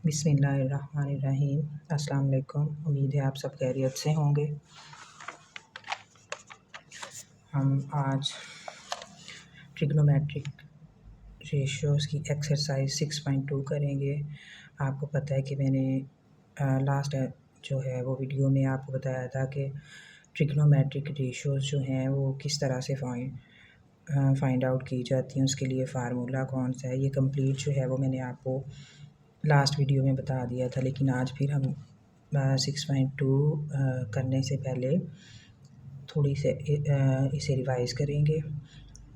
बिस्मिल्लाहिर्रहमानिर्रहीम। अस्सलाम वालेकुम। उम्मीद है आप सब खैरियत से होंगे। हम आज ट्रिग्नोमेट्रिक रेशियोज़ की एक्सरसाइज 6.2 करेंगे। आपको पता है कि मैंने लास्ट जो है वो वीडियो में आपको बताया था कि ट्रिग्नोमेट्रिक रेशियोज़ जो हैं वो किस तरह से फाइंड आउट की जाती हैं, उसके लिए फ़ार्मूला कौन सा है। ये कंप्लीट जो है वो मैंने आपको लास्ट वीडियो में बता दिया था, लेकिन आज फिर हम 6.2 करने से पहले थोड़ी से इसे रिवाइज़ करेंगे।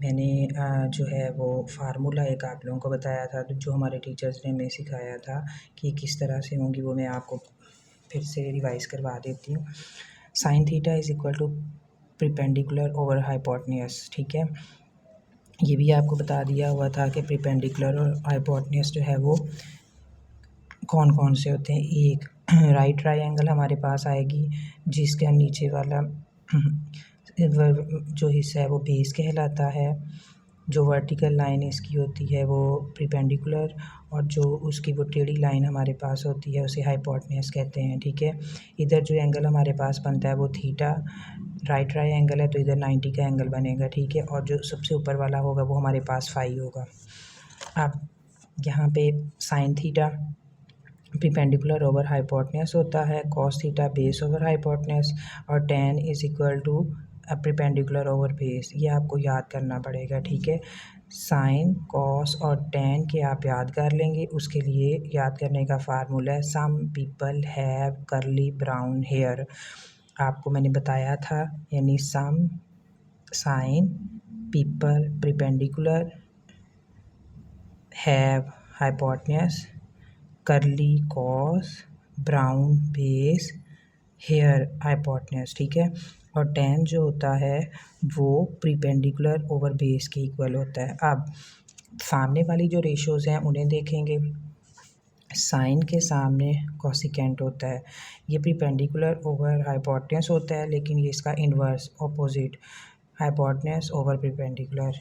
मैंने जो है वो फार्मूला एक आप लोगों को बताया था, जो हमारे टीचर्स ने हमें सिखाया था कि किस तरह से होंगी, वो मैं आपको फिर से रिवाइज़ करवा देती हूँ। Sine theta is equal to perpendicular over hypotenuse. ठीक है, ये भी आपको बता दिया हुआ था कि परपेंडिकुलर और हाइपोटेन्यूज जो है वो कौन कौन से होते हैं। एक राइट ट्रायंगल हमारे पास आएगी, जिसका नीचे वाला जो हिस्सा है वो बेस कहलाता है। जो वर्टिकल लाइन इसकी होती है वो परपेंडिकुलर, और जो उसकी वो टेढ़ी लाइन हमारे पास होती है उसे हाइपोटेन्यूज कहते हैं। ठीक है, इधर जो एंगल हमारे पास बनता है वो थीटा, राइट ट्रायंगल है तो इधर 90 का एंगल बनेगा। ठीक है, और जो सबसे ऊपर वाला होगा वो हमारे पास फाई होगा। अब यहाँ पे sine theta perpendicular over hypotenuse होता है, cos theta base over hypotenuse, और tan is equal to perpendicular over base. ये आपको याद करना पड़ेगा। ठीक है, साइन कॉस और tan के आप याद कर लेंगे। उसके लिए याद करने का फार्मूला है some people have curly brown hair. आपको मैंने बताया था, यानी some sine people perpendicular have hypotenuse curly cos brown base hair hypotenuse. ठीक है, और tan जो होता है वो परपेंडिकुलर ओवर बेस के इक्वल होता है। अब सामने वाली जो रेशियोज़ हैं उन्हें देखेंगे। साइन के सामने कोसिकेंट होता है, ये परपेंडिकुलर ओवर हाइपोटेन्यूज होता है, लेकिन ये इसका inverse opposite hypotenuse over perpendicular.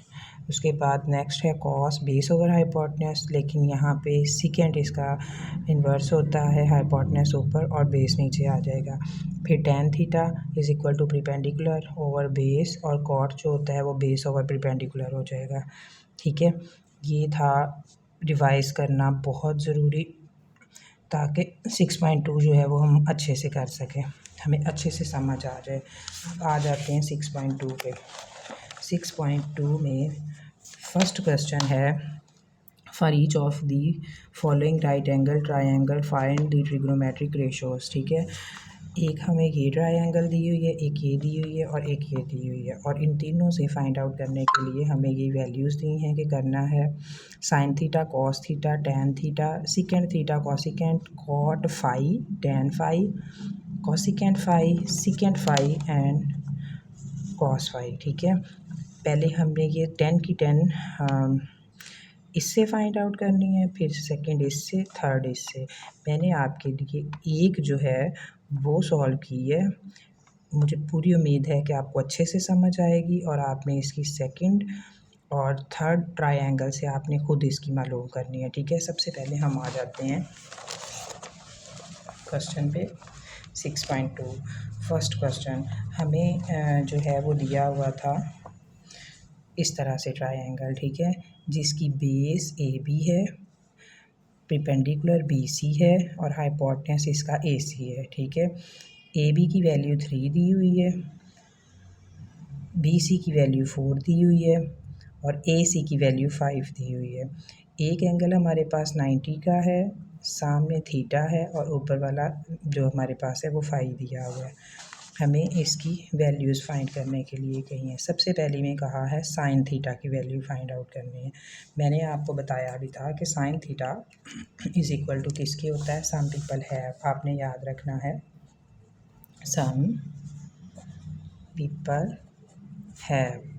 उसके बाद नेक्स्ट है कॉस बेस ओवर हाइपोटेन्यूज, लेकिन यहाँ पे सीकेंट इसका इन्वर्स होता है, हाइपोटेन्यूज ऊपर और बेस नीचे आ जाएगा। फिर tan theta is equal to perpendicular over base, और कॉट जो होता है वो बेस ओवर परपेंडिकुलर हो जाएगा। ठीक है, ये था रिवाइज़ करना बहुत ज़रूरी, ताकि 6.2 जो है वो हम अच्छे से कर सकें, हमें अच्छे से समझ आ जाए। अब आ जाते हैं 6.2 पे। 6.2 में फर्स्ट क्वेश्चन है, for each of the following right angle triangle find the trigonometric ratios. ठीक है, एक हमें ये ट्रायंगल दी हुई है, एक ये दी हुई है और एक ये दी हुई है, और इन तीनों से फाइंड आउट करने के लिए हमें ये वैल्यूज़ दी हैं कि करना है sine theta cos theta tan theta secant theta cosecant cot phi tan phi cosecant phi secant phi and cos phi. ठीक है, पहले हमने ये 10 की 10 इससे फाइंड आउट करनी है, फिर सेकंड इससे, थर्ड इससे। मैंने आपके लिए एक जो है वो सॉल्व की है। मुझे पूरी उम्मीद है कि आपको अच्छे से समझ आएगी, और आपने इसकी सेकंड और थर्ड ट्रायंगल से आपने खुद इसकी मालूम करनी है। ठीक है, सबसे पहले हम आ जाते हैं क्वेश्चन पे 6.2। फर्स्ट क्वेश्चन हमें जो है वो दिया हुआ था इस तरह से ट्रायंगल। ठीक है, जिसकी बेस ए बी है, परपेंडिकुलर बी सी है, और हाइपोटेन्यूज इसका ए सी है। ठीक है, ए बी की वैल्यू 3 दी हुई है, बी सी की वैल्यू 4 दी हुई है, और ए सी की वैल्यू 5 दी हुई है। एक एंगल हमारे पास 90 का है, सामने थीटा है, और ऊपर वाला जो हमारे पास है वो 5 दिया हुआ है। हमें इसकी वैल्यूज़ फाइंड करने के लिए कही है। सबसे पहले में कहा है साइन थीटा की वैल्यू फाइंड आउट करनी है। मैंने आपको बताया भी था कि sine theta is equal to किसके होता है, सम पीपल हैव। आपने याद रखना है सम पीपल हैव।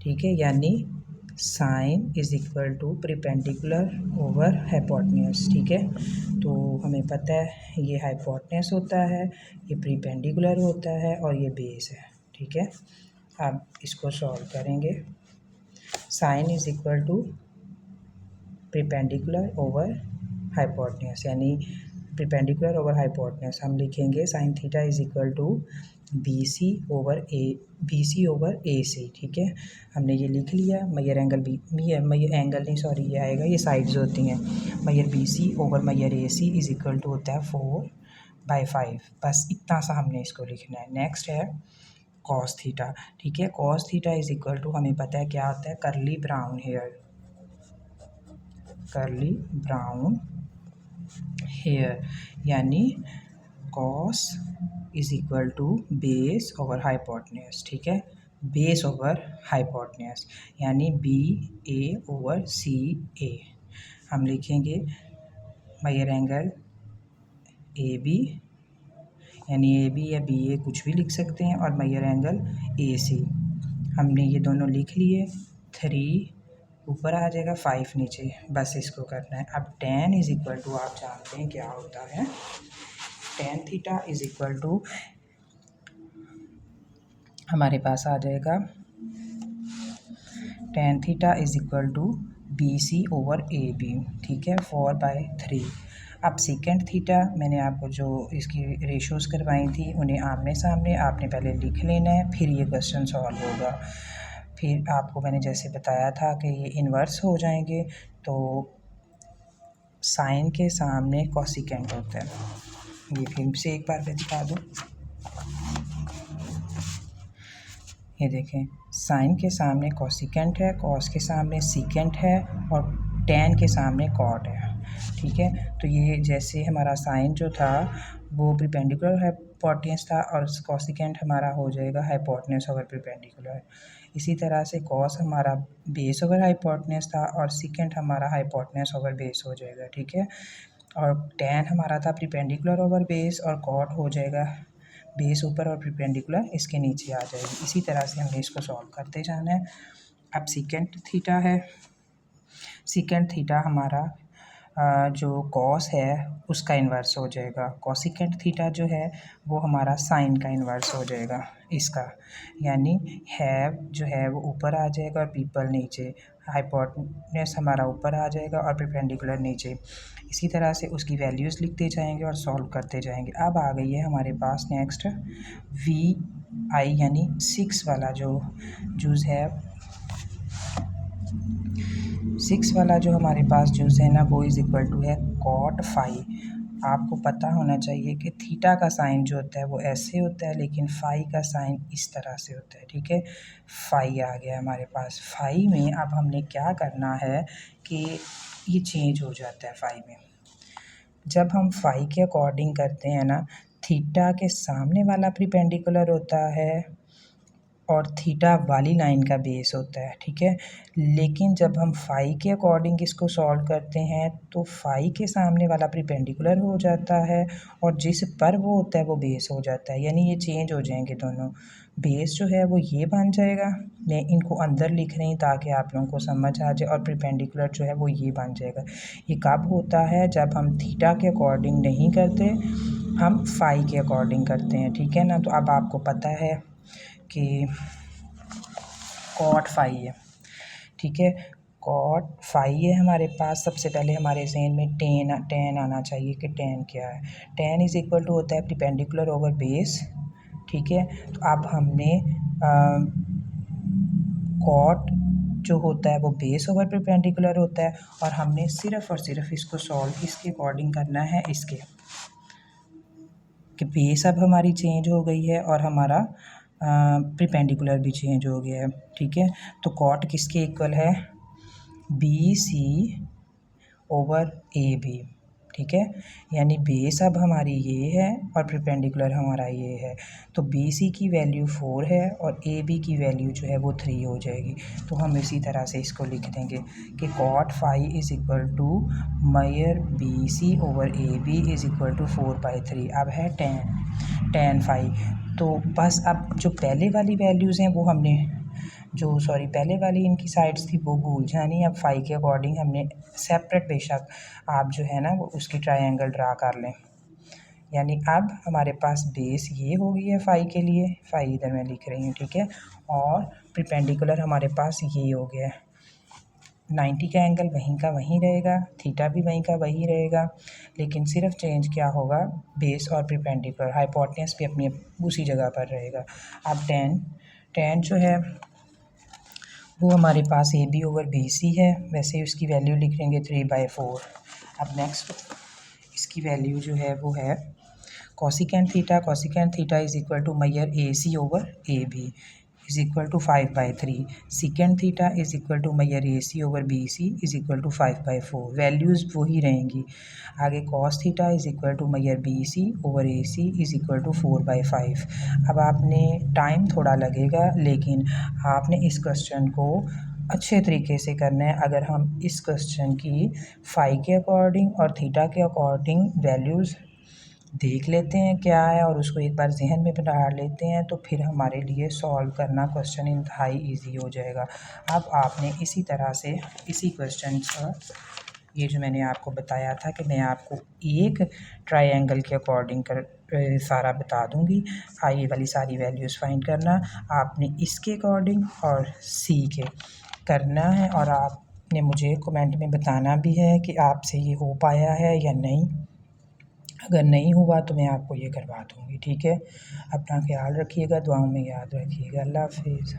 ठीक है, यानी sine is equal to perpendicular over hypotenuse. ठीक है, तो हमें पता है ये हाइपोटेन्यूज होता है, ये परपेंडिकुलर होता है, और ये बेस है। ठीक है, अब इसको सॉल्व करेंगे। Sine is equal to perpendicular over hypotenuse, यानी परपेंडिकुलर ओवर हाइपोटेन्यूज। हम लिखेंगे sine theta is equal to B C over A C. ठीक है, हमने ये लिख लिया। मैयर एंगल मैयर एंगल नहीं, सॉरी, ये आएगा, ये साइड्स होती हैं। मैयर बी सी ओवर मैयर A C is equal to होता है 4/5। बस इतना सा हमने इसको लिखना है। नेक्स्ट है कॉस थीटा। ठीक है, cos theta is equal to, हमें पता है क्या होता है, कर्ली ब्राउन हेयर, यानी cos is equal to base over hypotenuse. ठीक है, बेस ओवर हाइपोटेन्यूज, यानी B A over C A. हम लिखेंगे मैयर एंगल ए बी, यानी ए बी या बी ए कुछ भी लिख सकते हैं, और मैयर एंगल ए सी। हमने ये दोनों लिख लिए। 3 ऊपर आ जाएगा, 5 नीचे, बस इसको करना है। अब tan इज इक्वल टू, आप जानते हैं क्या होता है, tan theta is equal to हमारे पास आ जाएगा tan theta is equal to B C over A B. ठीक है, 4/3। अब सेकेंड थीटा, मैंने आपको जो इसकी रेशोज़ करवाई थी उन्हें आमने सामने आपने पहले लिख लेना है, फिर ये क्वेश्चन सॉल्व होगा। फिर आपको मैंने जैसे बताया था कि ये इन्वर्स हो जाएंगे, तो साइन के सामने कॉसिकेंट होता है। ये फिर से एक बार मैं दिखा दूँ, ये देखें, साइन के सामने कॉसिकेंट है, कॉस के सामने सीकेंट है, और tan के सामने कॉट है। ठीक है, तो ये जैसे हमारा साइन जो था वो परपेंडिकुलर हाइपोटेन्यूज था, और कॉसिकेंट हमारा हो जाएगा हाइपोटेन्यूज ओवर परपेंडिकुलर। इसी तरह से कॉस हमारा बेस ओवर हाइपोटेन्यूज था, और सीकेंट हमारा हाइपोटेन्यूज ओवर बेस हो जाएगा। ठीक है, और tan हमारा था परपेंडिकुलर ओवर बेस, और कॉट हो जाएगा बेस ऊपर और परपेंडिकुलर इसके नीचे आ जाएगी। इसी तरह से हमने इसको सॉल्व करते जाना है। अब सीकेंट थीटा है, सीकेंट थीटा हमारा जो कॉस है उसका इन्वर्स हो जाएगा। कॉसिकेंट थीटा जो है वो हमारा साइन का इन्वर्स हो जाएगा इसका, यानी हैव जो है वो ऊपर आ जाएगा और पीपल नीचे, हाइपोटेन्यूज हमारा ऊपर आ जाएगा और परपेंडिकुलर नीचे। इसी तरह से उसकी वैल्यूज़ लिखते जाएंगे और सॉल्व करते जाएंगे। अब आ गई है हमारे पास नेक्स्ट वी आई, यानी 6 वाला जो जूस है, 6 वाला जो हमारे पास जूस है ना, वो इज़ इक्वल टू है कॉट फाई। आपको पता होना चाहिए कि थीटा का साइन जो होता है वो ऐसे होता है, लेकिन फाई का साइन इस तरह से होता है। ठीक है, फाई आ गया हमारे पास। फाई में अब हमने क्या करना है कि ये चेंज हो जाता है फाई में। जब हम फाई के अकॉर्डिंग करते हैं ना, थीटा के सामने वाला परपेंडिकुलर होता है और थीटा वाली लाइन का बेस होता है। ठीक है, लेकिन जब हम फाई के अकॉर्डिंग इसको सॉल्व करते हैं तो फाई के सामने वाला परपेंडिकुलर हो जाता है, और जिस पर वो होता है वो बेस हो जाता है, यानी ये चेंज हो जाएंगे दोनों। बेस जो है वो ये बन जाएगा, मैं इनको अंदर लिख रही ताकि आप लोगों को समझ आ जाए, और परपेंडिकुलर जो है वो ये बन जाएगा। ये कब होता है, जब हम थीटा के अकॉर्डिंग नहीं करते, हम फाई के अकॉर्डिंग करते हैं। ठीक है ना, तो अब आपको पता है कि कॉट फाई है। ठीक है, कॉट फाई है हमारे पास। सबसे पहले हमारे जहन में टेन आना चाहिए कि टेन क्या है। टेन इज़ इक्वल टू होता है परपेंडिकुलर ओवर बेस। ठीक है, तो अब हमने कॉट जो होता है वो बेस ओवर परपेंडिकुलर होता है, और हमने सिर्फ़ और सिर्फ इसको सॉल्व इसके अकॉर्डिंग करना है, इसके कि बेस अब हमारी चेंज हो गई है और हमारा परपेंडिकुलर भी चेंज हो गया है। ठीक है, तो कॉट किसके इक्वल है, B C over A B. ठीक है, यानी बेस अब हमारी ये है और परपेंडिकुलर हमारा ये है, तो बी सी की वैल्यू 4 है और ए बी की वैल्यू जो है वो 3 हो जाएगी। तो हम इसी तरह से इसको लिख देंगे कि cot phi is equal to मैयर B C over A B is equal to 4/3। अब है टेन फाई। तो बस अब जो पहले वाली वैल्यूज़ हैं वो हमने पहले वाली इनकी साइड्स थी वो भूल जानी। अब फाई के अकॉर्डिंग हमने सेपरेट, बेशक आप जो है ना वो उसकी ट्रायंगल ड्रा कर लें, यानी अब हमारे पास बेस ये हो गई है फाई के लिए, फाई इधर मैं लिख रही हूँ। ठीक है, और परपेंडिकुलर हमारे पास ये हो गया है। 90 का एंगल वहीं का वहीं रहेगा, थीटा भी वहीं का वही रहेगा, लेकिन सिर्फ चेंज क्या होगा, बेस और परपेंडिकुलर, हाइपोटेन्यूज भी अपनी उसी जगह पर रहेगा। अब टेन जो है वो हमारे पास A B over B C है, वैसे ही उसकी वैल्यू लिख लेंगे 3/4। अब नेक्स्ट इसकी वैल्यू जो है वो है cosecant theta is equal to मैयर A C over A B is equal to 5/3। Second theta is equal to मैयर A C over B C is equal to 5/4। Values वही रहेंगी। आगे cos theta is equal to मैयर B C over A C is equal to 4/5। अब आपने time थोड़ा लगेगा, लेकिन आपने इस क्वेश्चन को अच्छे तरीके से करना है। अगर हम इस क्वेश्चन की फाई के अकॉर्डिंग और थीटा के अकॉर्डिंग वैल्यूज़ देख लेते हैं क्या है और उसको एक बार जहन में बिठा लेते हैं, तो फिर हमारे लिए सॉल्व करना क्वेश्चन इंतहाई इजी हो जाएगा। अब आपने इसी तरह से इसी क्वेश्चन का ये जो मैंने आपको बताया था कि मैं आपको एक ट्रायंगल के अकॉर्डिंग सारा बता दूंगी, ये वाली सारी वैल्यूज़ फाइंड करना आपने इसके अकॉर्डिंग और सी के करना है, और आपने मुझे कमेंट में बताना भी है कि आपसे ये हो पाया है या नहीं। अगर नहीं हुआ तो मैं आपको ये करवा दूँगी, ठीक है। अपना ख्याल रखिएगा, दुआओं में याद रखिएगा। अल्लाह हाफिज़।